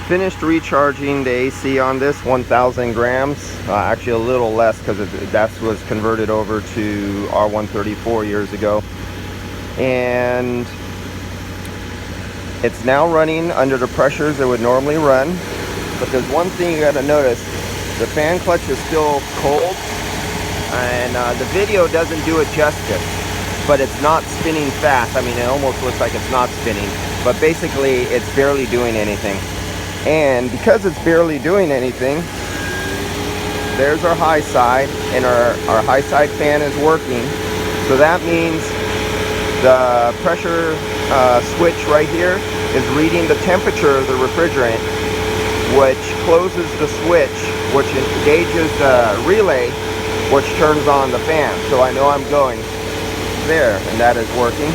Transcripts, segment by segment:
finished recharging the AC on this, 1,000 grams. Actually a little less because that was converted over to R134 years ago. And it's now running under the pressures it would normally run. But there's one thing you got to notice. The fan clutch is still cold. And the video doesn't do it justice. But it's not spinning fast. I mean, it almost looks like it's not spinning. But basically, it's barely doing anything. And because it's barely doing anything, there's our high side, and our high side fan is working. So that means the pressure switch right here is reading the temperature of the refrigerant, which closes the switch, which engages the relay, which turns on the fan. So I know I'm going there, and that is working.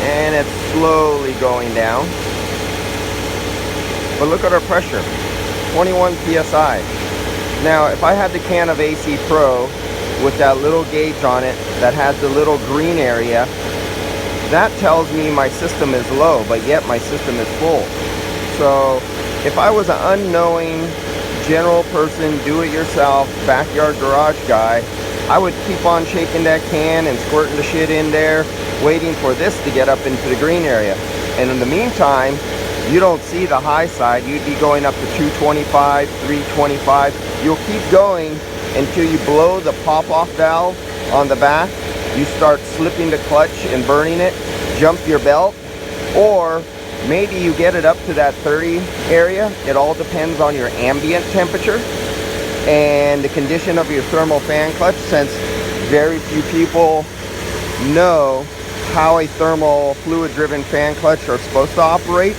And it's slowly going down. But look at our pressure, 21 psi. Now, if I had the can of AC Pro with that little gauge on it that has the little green area, that tells me my system is low, but yet my system is full. So if I was an unknowing general person, do-it-yourself, backyard garage guy, I would keep on shaking that can and squirting the shit in there, waiting for this to get up into the green area. And in the meantime, you don't see the high side. You'd be going up to 225, 325. You'll keep going until you blow the pop-off valve on the back. You start slipping the clutch and burning it, jump your belt, or maybe you get it up to that 30 area. It all depends on your ambient temperature and the condition of your thermal fan clutch, since very few people know how a thermal fluid-driven fan clutch are supposed to operate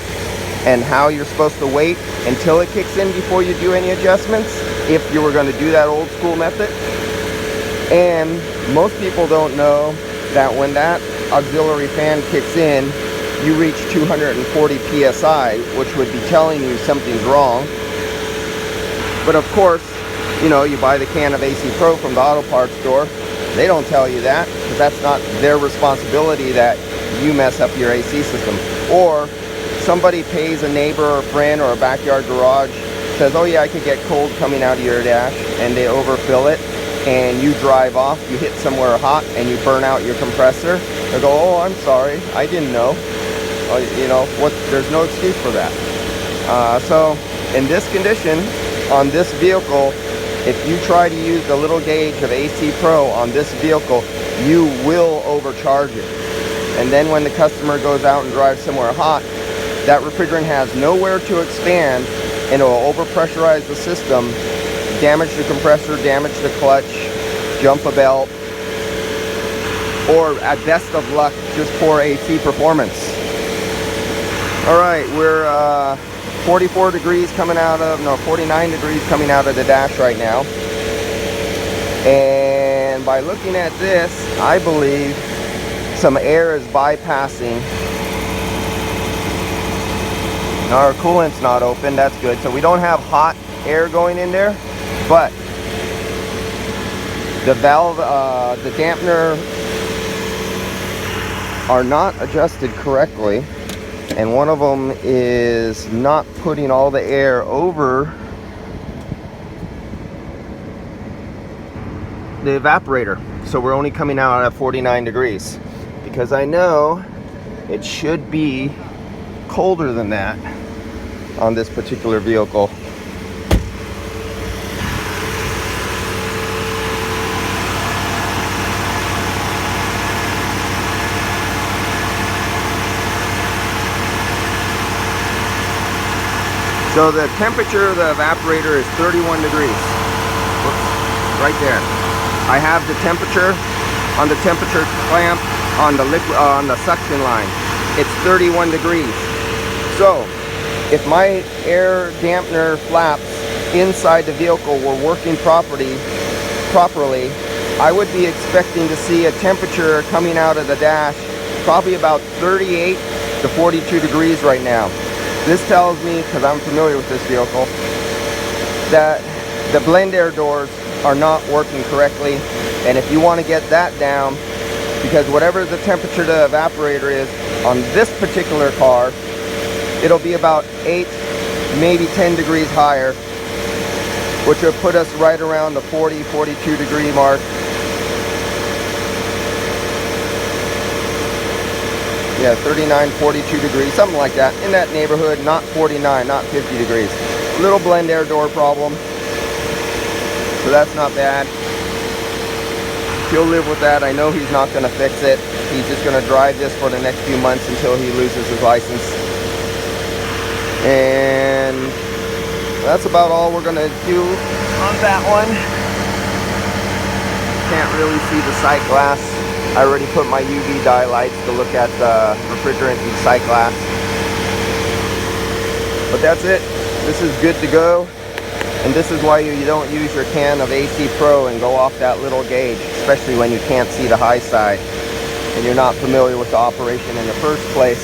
and how you're supposed to wait until it kicks in before you do any adjustments, if you were going to do that old school method. And most people don't know that when that auxiliary fan kicks in, you reach 240 psi, which would be telling you something's wrong. But of course, you know, you buy the can of AC Pro from the auto parts store, they don't tell you that, because that's not their responsibility that you mess up your AC system. Or somebody pays a neighbor or a friend or a backyard garage, says, oh yeah, I could get cold coming out of your dash, and they overfill it, and you drive off, you hit somewhere hot, and you burn out your compressor. They go, oh, I'm sorry, I didn't know. You know, there's no excuse for that. So in this condition, on this vehicle, if you try to use the little gauge of AC Pro on this vehicle, you will overcharge it. And then when the customer goes out and drives somewhere hot, that refrigerant has nowhere to expand, and it will overpressurize the system, damage the compressor, damage the clutch, jump a belt, or at best of luck, just poor AC performance. Alright, we're 44 degrees coming out of, no, 49 degrees coming out of the dash right now. And by looking at this, I believe some air is bypassing. Now our coolant's not open, that's good. So we don't have hot air going in there, but the valve, the dampener are not adjusted correctly. And one of them is not putting all the air over the evaporator. So we're only coming out at 49 degrees. Because I know it should be colder than that on this particular vehicle. So the temperature of the evaporator is 31 degrees. Whoops, right there. I have the temperature on the temperature clamp on the liquid on the suction line. It's 31 degrees. So if my air dampener flaps inside the vehicle were working properly, I would be expecting to see a temperature coming out of the dash probably about 38 to 42 degrees right now. This tells me, because I'm familiar with this vehicle, that the blend air doors are not working correctly. And if you want to get that down, because whatever the temperature of the evaporator is on this particular car, it'll be about 8, maybe 10 degrees higher, which will put us right around the 40, 42 degree mark. Yeah, 39, 42 degrees, something like that, in that neighborhood. Not 49, not 50 degrees. Little blend air door problem, so that's not bad. He'll live with that. I know he's not going to fix it. He's just going to drive this for the next few months until he loses his license. And that's about all we're going to do on that one. Can't really see the sight glass. I already put my UV dye lights to look at the refrigerant and sight glass. But that's it. This is good to go. And this is why you don't use your can of AC Pro and go off that little gauge, especially when you can't see the high side and you're not familiar with the operation in the first place.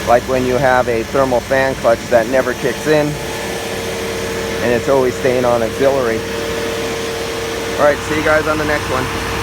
Like when you have a thermal fan clutch that never kicks in and it's always staying on auxiliary. Alright, see you guys on the next one.